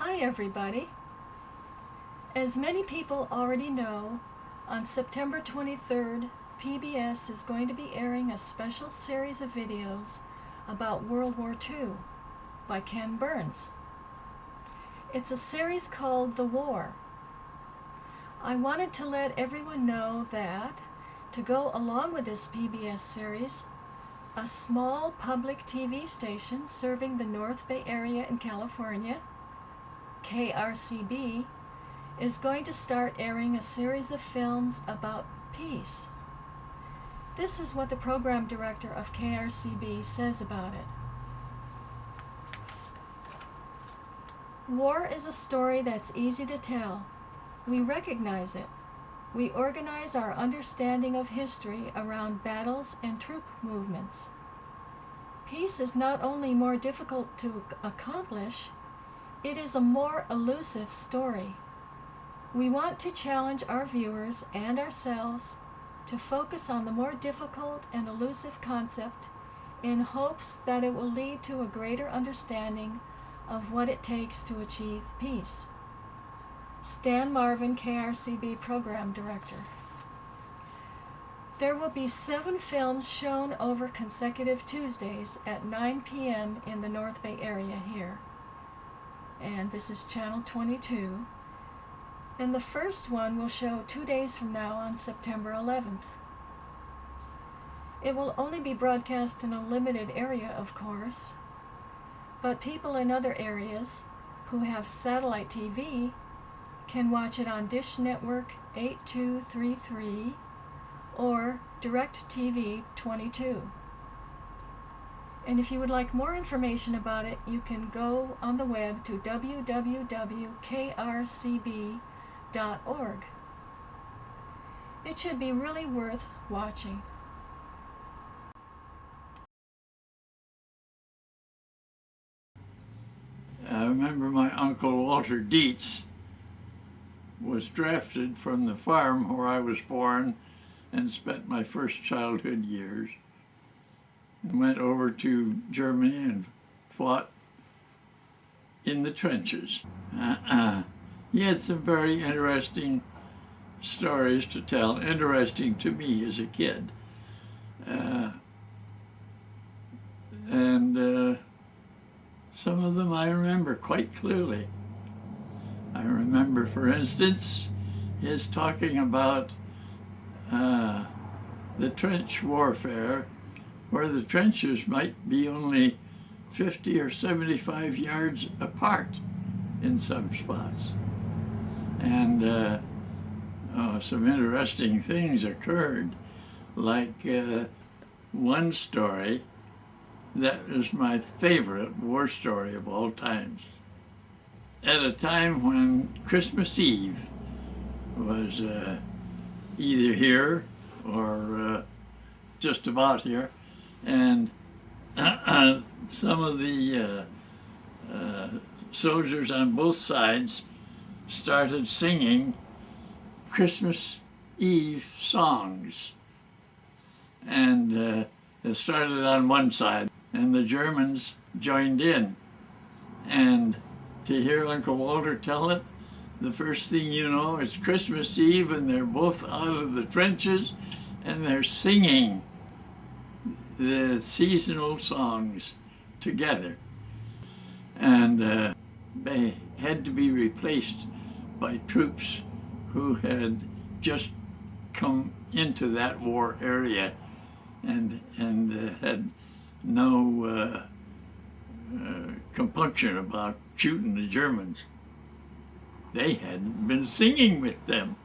Hi everybody. As many people already know, on September 23rd, PBS is going to be airing a special series of videos about World War II by Ken Burns. It's a series called The War. I wanted to let everyone know that, to go along with this PBS series, a small public TV station serving the North Bay area in California, KRCB, is going to start airing a series of films about peace. This is what the program director of KRCB says about it. War is a story that's easy to tell. We recognize it. We organize our understanding of history around battles and troop movements. Peace is not only more difficult to accomplish, it is a more elusive story. We want to challenge our viewers and ourselves to focus on the more difficult and elusive concept in hopes that it will lead to a greater understanding of what it takes to achieve peace. Stan Marvin, KRCB Program Director. There will be 7 films shown over consecutive Tuesdays at 9 p.m. in the North Bay area here. And this is channel 22. And the first one will show 2 days from now on September 11th. It will only be broadcast in a limited area, of course, but people in other areas who have satellite TV can watch it on Dish Network 8233 or DirectTV 22. And if you would like more information about it, you can go on the web to www.krcb.org. It should be really worth watching. I remember my Uncle Walter Dietz was drafted from the farm where I was born and spent my first childhood years, and went over to Germany and fought in the trenches. He had some very interesting stories to tell, interesting to me as a kid. Some of them I remember quite clearly. I remember, for instance, his talking about the trench warfare, where the trenches might be only 50 or 75 yards apart in some spots. And some interesting things occurred, like one story that is my favorite war story of all times. At a time when Christmas Eve was either here or just about here, and some of the soldiers on both sides started singing Christmas Eve songs. And it started on one side, and the Germans joined in. And to hear Uncle Walter tell it, the first thing you know, it's Christmas Eve, and they're both out of the trenches, and they're singing the seasonal songs together. And they had to be replaced by troops who had just come into that war area and had no compunction about shooting the Germans. They hadn't been singing with them.